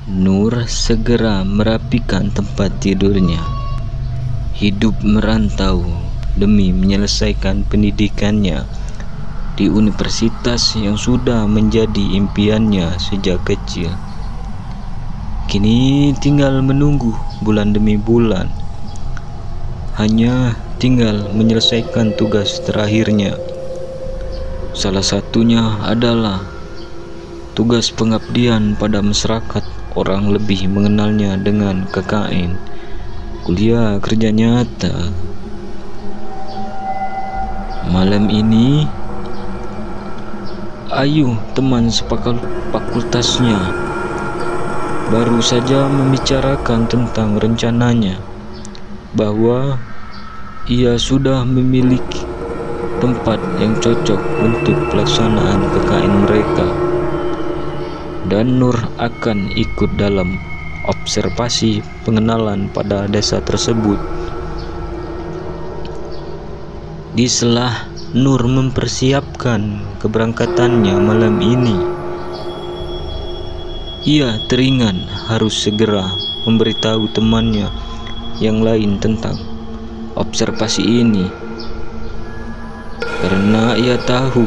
Nur segera merapikan tempat tidurnya. Hidup merantau demi menyelesaikan pendidikannya di universitas yang sudah menjadi impiannya sejak kecil. Kini tinggal menunggu bulan demi bulan. Hanya tinggal menyelesaikan tugas terakhirnya. Salah satunya adalah tugas pengabdian pada masyarakat. Orang lebih mengenalnya dengan KKN, kuliah kerja nyata. Malam ini Ayu, teman sefakultasnya, baru saja membicarakan tentang rencananya bahwa ia sudah memiliki tempat yang cocok untuk pelaksanaan KKN mereka, dan Nur akan ikut dalam observasi pengenalan pada desa tersebut. Di sela Nur mempersiapkan keberangkatannya malam ini, ia teringat harus segera memberitahu temannya yang lain tentang observasi ini, karena ia tahu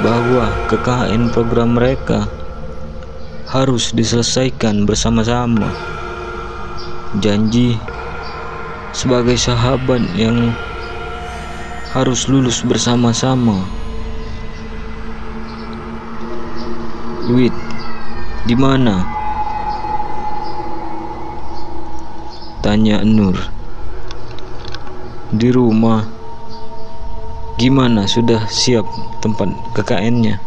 bahwa KKN program mereka harus diselesaikan bersama-sama. Janji sebagai sahabat yang harus lulus bersama-sama. Wit, di mana? Tanya Nur. Di rumah. Gimana, sudah siap tempat KKN-nya?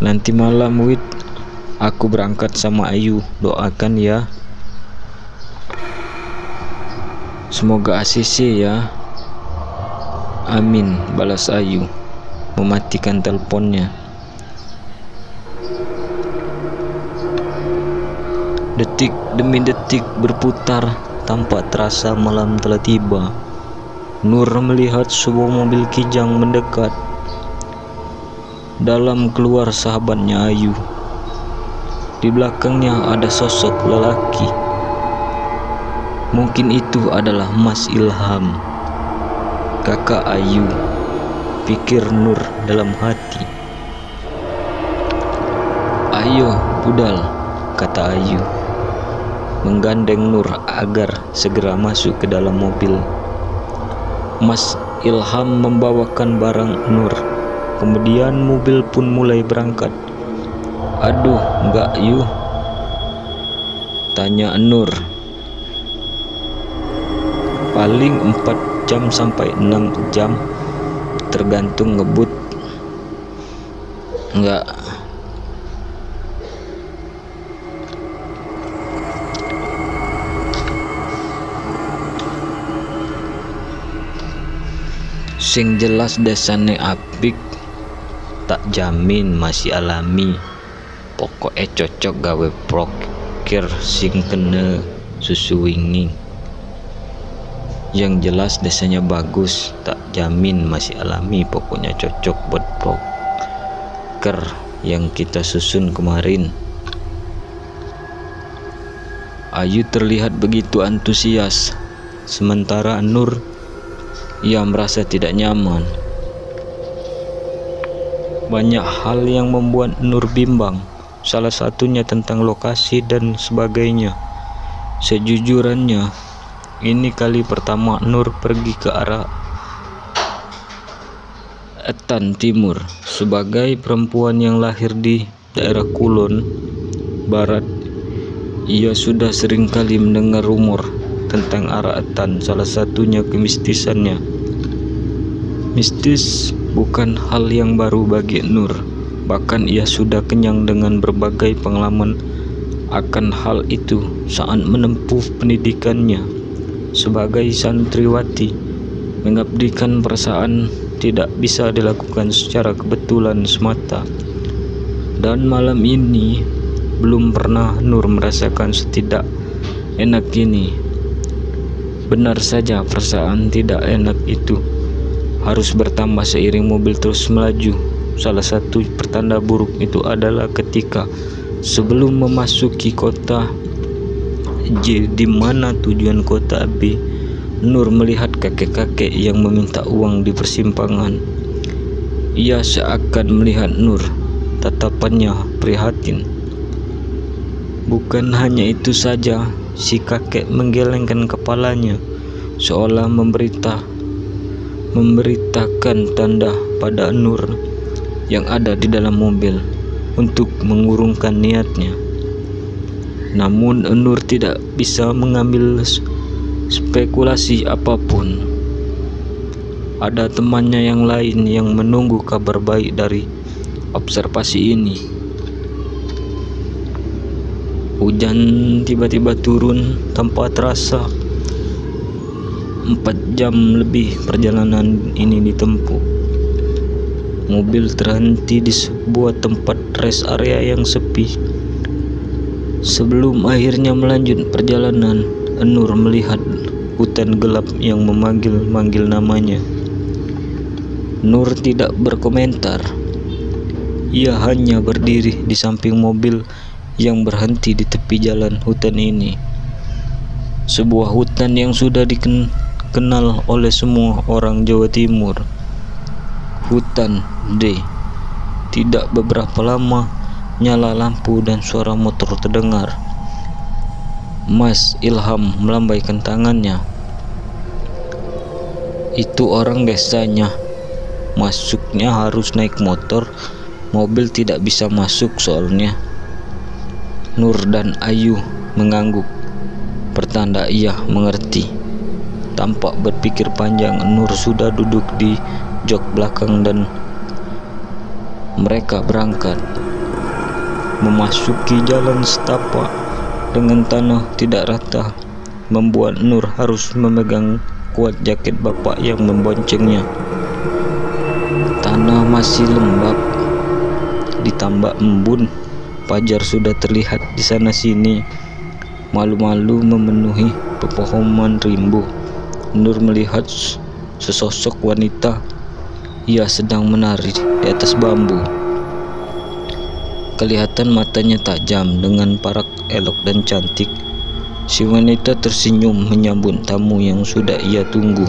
Nanti malam, Wit, aku berangkat sama Ayu. Doakan ya. Semoga ACC ya. Amin, balas Ayu, mematikan teleponnya. Detik demi detik berputar tanpa terasa malam telah tiba. Nur melihat sebuah mobil kijang mendekat. Dalam keluar sahabatnya Ayu. Di belakangnya ada sosok lelaki. Mungkin itu adalah Mas Ilham, kakak Ayu, pikir Nur dalam hati. Ayo, budal, kata Ayu, menggandeng Nur agar segera masuk ke dalam mobil. Mas Ilham membawakan barang Nur. Kemudian mobil pun mulai berangkat. Aduh, enggak Yu? Tanya Nur. Paling 4 jam sampai 6 jam, tergantung ngebut. Enggak. Sing jelas desane apik, tak jamin masih alami. Pokoknya cocok gawe prokir sing kena susu wingi. Yang jelas desanya bagus, tak jamin masih alami. Pokoknya cocok buat proker yang kita susun kemarin. Ayu terlihat begitu antusias, sementara Nur, ia merasa tidak nyaman. Banyak hal yang membuat Nur bimbang, salah satunya tentang lokasi dan sebagainya. Sejujurnya, ini kali pertama Nur pergi ke arah Etan Timur. Sebagai perempuan yang lahir di daerah Kulon Barat, ia sudah seringkali mendengar rumor tentang arah Etan, salah satunya kemistisannya. Mistis bukan hal yang baru bagi Nur, bahkan ia sudah kenyang dengan berbagai pengalaman akan hal itu saat menempuh pendidikannya sebagai santriwati. Mengabdikan perasaan tidak bisa dilakukan secara kebetulan semata, dan malam ini belum pernah Nur merasakan setidak enak ini. Benar saja, perasaan tidak enak itu harus bertambah seiring mobil terus melaju. Salah satu pertanda buruk itu adalah ketika Sebelum memasuki kota J, di mana tujuan kota B, Nur melihat kakek-kakek yang meminta uang di persimpangan. Ia seakan melihat Nur, tatapannya prihatin. Bukan hanya itu saja, si kakek menggelengkan kepalanya, seolah memberitakan tanda pada Nur yang ada di dalam mobil untuk mengurungkan niatnya. Namun Nur tidak bisa mengambil spekulasi apapun. Ada temannya yang lain yang menunggu kabar baik dari observasi ini. Hujan tiba-tiba turun tanpa terasa. 4 jam lebih perjalanan ini ditempuh. Mobil terhenti di sebuah tempat rest area yang sepi. Sebelum akhirnya melanjut perjalanan, Nur melihat hutan gelap yang memanggil-manggil namanya. Nur tidak berkomentar. Ia hanya berdiri di samping mobil yang berhenti di tepi jalan hutan ini. Sebuah hutan yang sudah dikenal oleh semua orang Jawa Timur. Hutan D. Tidak beberapa lama, nyala lampu dan suara motor terdengar. Mas Ilham melambaikan tangannya. Itu orang desanya. Masuknya harus naik motor. Mobil tidak bisa masuk soalnya. Nur dan Ayu mengangguk, pertanda ia mengerti. Tanpa berpikir panjang, Nur sudah duduk di jok belakang dan mereka berangkat. Memasuki jalan setapak dengan tanah tidak rata membuat Nur harus memegang kuat jaket bapak yang memboncengnya. Tanah masih lembab, ditambah embun. Fajar sudah terlihat di sana sini. Malu-malu memenuhi pepohonan rimbu. Nur melihat sesosok wanita. Ia sedang menari di atas bambu. Kelihatan matanya tajam dengan parak elok dan cantik. Si wanita tersenyum menyambut tamu yang sudah ia tunggu.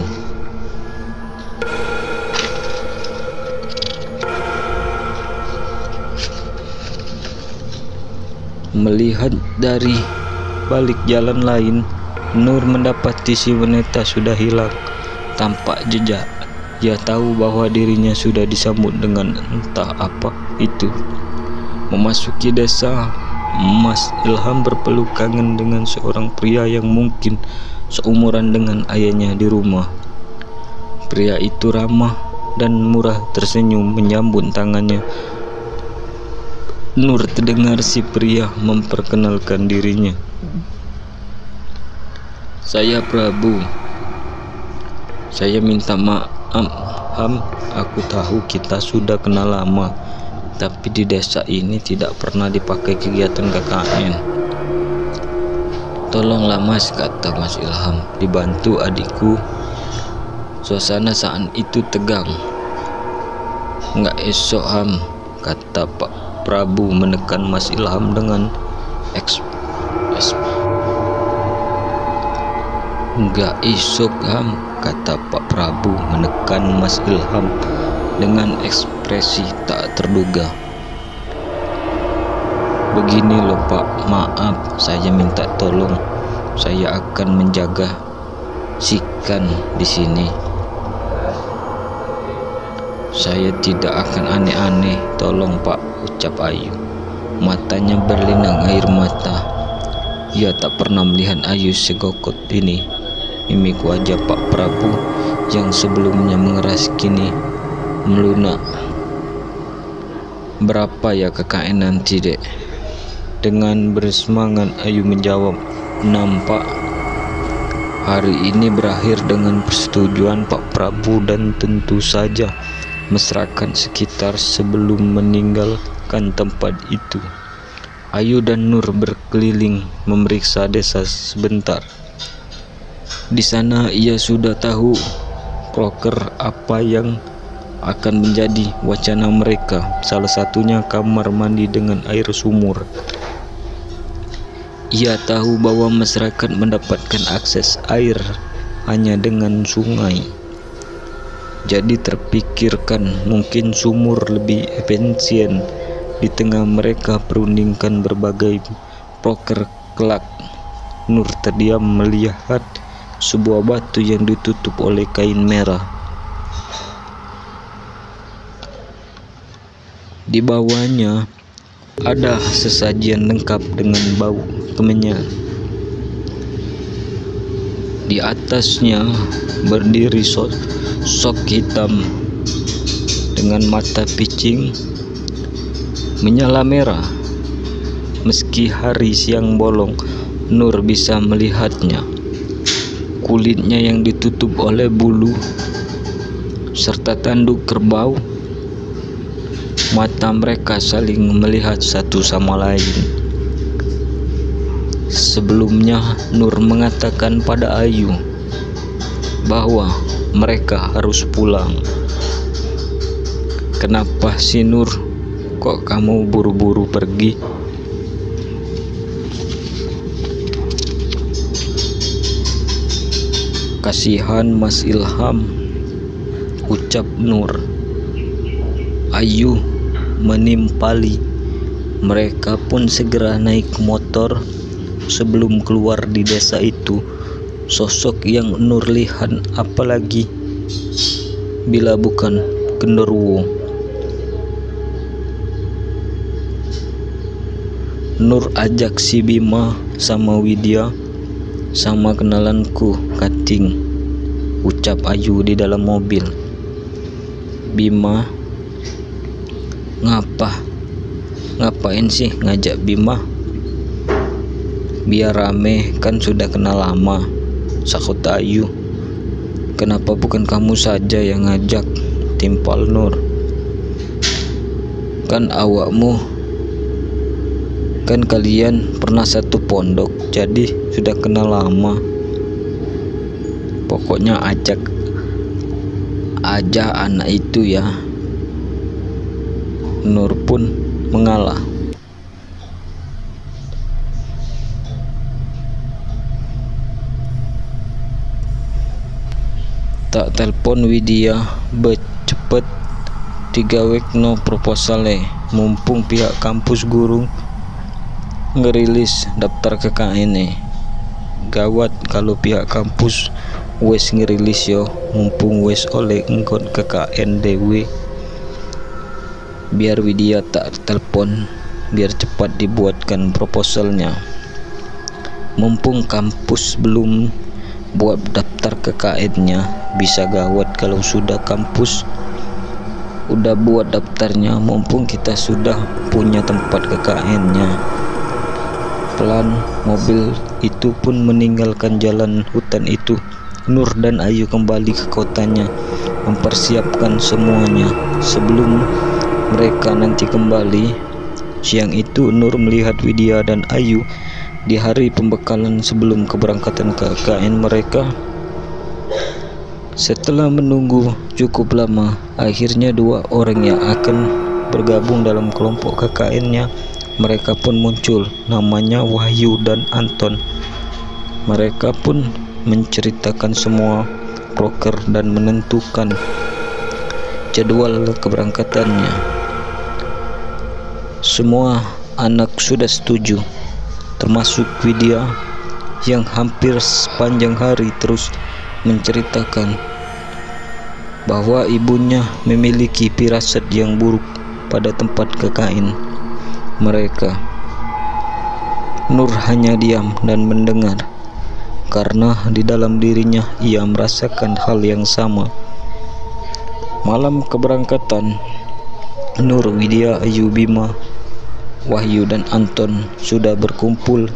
Melihat dari balik jalan lain, Nur mendapati si wanita sudah hilang tanpa jejak. Ia tahu bahwa dirinya sudah disambut dengan entah apa itu. Memasuki desa, Mas Ilham berpeluk kangen dengan seorang pria yang mungkin seumuran dengan ayahnya di rumah. Pria itu ramah dan murah tersenyum menyambut tangannya. Nur terdengar si pria memperkenalkan dirinya. Saya Prabu. Saya minta maaf, Ham. Aku tahu kita sudah kenal lama, tapi di desa ini tidak pernah dipakai kegiatan KKN. Tolonglah Mas, kata Mas Ilham, dibantu adikku. Suasana saat itu tegang. Enggak esok, Ham, kata Pak Prabu menekan Mas Ilham dengan Enggak esok, Ham, kata Pak Prabu menekan Mas Ilham dengan ekspresi tak terduga. Begini loh Pak, maaf, saya minta tolong. Saya akan menjaga Sikan di sini. Saya tidak akan aneh-aneh, tolong Pak, ucap Ayu. Matanya berlinang air mata. Ia tak pernah melihat Ayu segokot ini. Mimik wajah Pak Prabu yang sebelumnya mengeras kini melunak. Berapa ya KKN nanti, Dek? Dengan bersemangat Ayu menjawab, 6 Pak. Hari ini berakhir dengan persetujuan Pak Prabu dan tentu saja masyarakat sekitar sebelum meninggalkan tempat itu. Ayu dan Nur berkeliling memeriksa desa sebentar. Di sana ia sudah tahu proker apa yang akan menjadi wacana mereka. Salah satunya kamar mandi dengan air sumur. Ia tahu bahwa masyarakat mendapatkan akses air hanya dengan sungai. Jadi terpikirkan mungkin sumur lebih efisien. Di tengah mereka perundingkan berbagai proker kelak, Nur terdiam melihat sebuah batu yang ditutup oleh kain merah. Di bawahnya ada sesajian lengkap dengan bau kemenyan. Di atasnya berdiri sosok hitam dengan mata picing menyala merah. Meski hari siang bolong, Nur bisa melihatnya. Kulitnya yang ditutup oleh bulu serta tanduk kerbau. Mata mereka saling melihat satu sama lain. Sebelumnya Nur mengatakan pada Ayu bahwa mereka harus pulang. Kenapa sih Nur? Kok kamu buru-buru pergi? Kasihan Mas Ilham, ucap Nur. Ayu menimpali. Mereka pun segera naik motor. Sebelum keluar di desa itu, sosok yang Nur lihat apalagi bila bukan genderuwo. Nur ajak si Bima sama Widya, sama kenalanku Kating, ucap Ayu di dalam mobil. Bima, ngapain sih ngajak Bima? Biar rame, kan sudah kenal lama, sakut Ayu. Kenapa bukan kamu saja yang ngajak? Timpal Nur. Kan kalian pernah satu pondok, jadi sudah kenal lama. Pokoknya ajak aja anak itu ya. Nur pun mengalah. Tak telepon Widya becepet 3 wekno proposale, mumpung pihak kampus guru ngerilis daftar KKN. Gawat kalau pihak kampus wes ngerilis yo, mumpung wes oleh engkon KKN dewe. Biar Widya tak telepon, biar cepat dibuatkan proposalnya. Mumpung kampus belum buat daftar KKN-nya, bisa gawat kalau sudah kampus udah buat daftarnya, mumpung kita sudah punya tempat KKN-nya. Pelan mobil itu pun meninggalkan jalan hutan itu. Nur dan Ayu kembali ke kotanya, mempersiapkan semuanya sebelum mereka nanti kembali. Siang itu Nur melihat Widya dan Ayu di hari pembekalan sebelum keberangkatan KKN mereka. Setelah menunggu cukup lama, akhirnya 2 orang yang akan bergabung dalam kelompok KKN-nya mereka pun muncul, namanya Wahyu dan Anton. Mereka pun menceritakan semua proker dan menentukan jadwal keberangkatannya. Semua anak sudah setuju, termasuk Widya yang hampir sepanjang hari terus menceritakan bahwa ibunya memiliki firasat yang buruk pada tempat KKN mereka. Nur hanya diam dan mendengar, karena di dalam dirinya ia merasakan hal yang sama. Malam keberangkatan, Nur, Widya, Ayu, Bima, Wahyu dan Anton sudah berkumpul.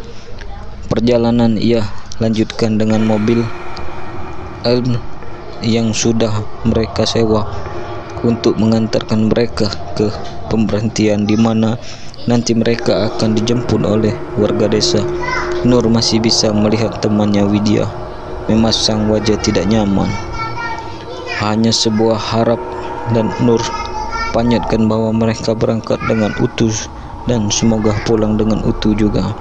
Perjalanan ia lanjutkan dengan mobil Elm yang sudah mereka sewa untuk mengantarkan mereka ke pemberhentian di mana nanti mereka akan dijemput oleh warga desa. Nur masih bisa melihat temannya Widya memasang wajah tidak nyaman. Hanya sebuah harap dan Nur panjatkan bahwa mereka berangkat dengan utuh dan semoga pulang dengan utuh juga.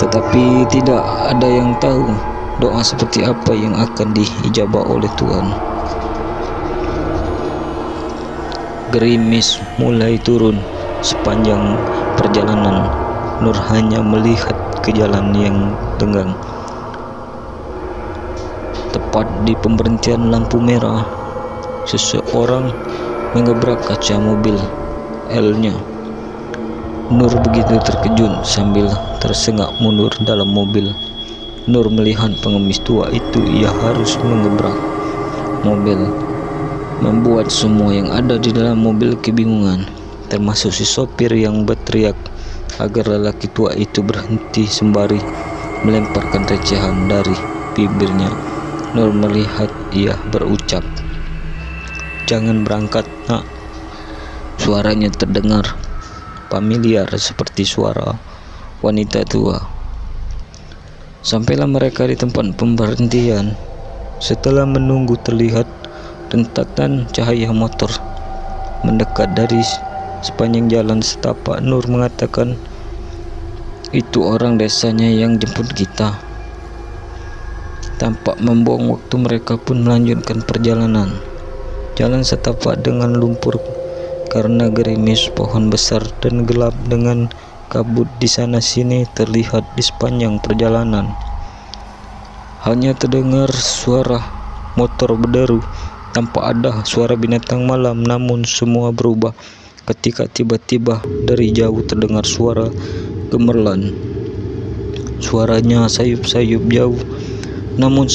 Tetapi tidak ada yang tahu doa seperti apa yang akan diijabah oleh Tuhan. Gerimis mulai turun sepanjang perjalanan. Nur hanya melihat ke jalan yang lenggang. Tepat di pemberhentian lampu merah, seseorang mengebrak kaca mobil L-nya. Nur begitu terkejut sambil tersengak mundur dalam mobil. Nur melihat pengemis tua itu. Ia harus mengebrak mobil, membuat semua yang ada di dalam mobil kebingungan, termasuk si sopir yang berteriak agar lelaki tua itu berhenti sembari melemparkan recehan dari bibirnya. Nur melihat ia berucap, "Jangan berangkat, nak." Suaranya terdengar familiar seperti suara wanita tua. Sampailah mereka di tempat pemberhentian. Setelah menunggu, terlihat rentatan cahaya motor mendekat dari sepanjang jalan setapak. Nur mengatakan, "Itu orang desanya yang jemput kita." Tanpa membuang waktu, mereka pun melanjutkan perjalanan. Jalan setapak dengan lumpur karena gerimis pohon besar dan gelap dengan kabut di sana sini terlihat di sepanjang perjalanan. Hanya terdengar suara motor berderu, tanpa ada suara binatang malam. Namun semua berubah ketika tiba-tiba dari jauh terdengar suara gemerlan. Suaranya sayup-sayup jauh, namun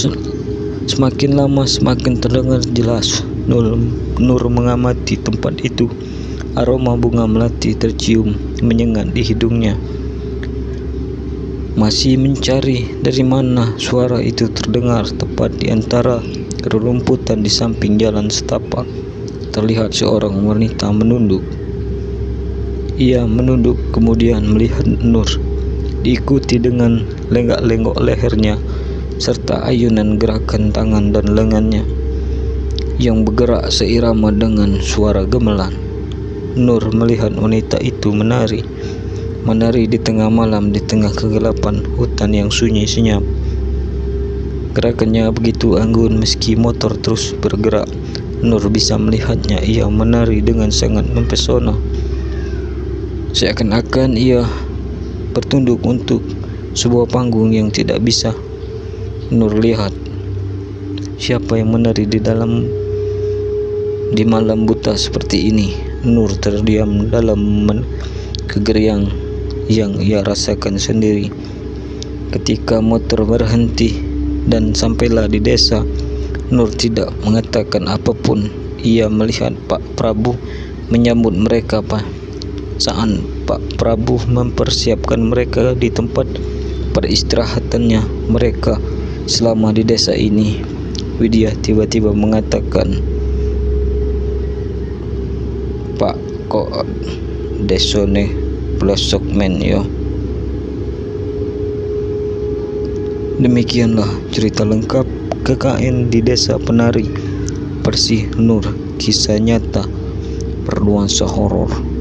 semakin lama semakin terdengar jelas. Nur mengamati tempat itu. Aroma bunga melati tercium menyengat di hidungnya. Masih mencari dari mana suara itu terdengar. Tepat di antara rerumputan di samping jalan setapak, terlihat seorang wanita menunduk. Ia menunduk kemudian melihat Nur, diikuti dengan lenggak-lenggok lehernya serta ayunan gerakan tangan dan lengannya yang bergerak seirama dengan suara gemelan. Nur melihat wanita itu menari di tengah malam, di tengah kegelapan hutan yang sunyi senyap. Gerakannya begitu anggun meski motor terus bergerak. Nur bisa melihatnya. Ia menari dengan sangat mempesona, seakan-akan ia bertunduk untuk sebuah panggung yang tidak bisa Nur lihat. Siapa yang menari di malam buta seperti ini? Nur terdiam dalam kegeriang yang ia rasakan sendiri. Ketika motor berhenti dan sampailah di desa, Nur tidak mengatakan apapun. Ia melihat Pak Prabu menyambut mereka saat Pak Prabu mempersiapkan mereka di tempat peristirahatannya mereka selama di desa ini. Widya tiba-tiba mengatakan, "Pak, kok desone pelosok men yo." Demikianlah cerita lengkap KKN di Desa Penari Persih Nur, kisah nyata bernuansa horor.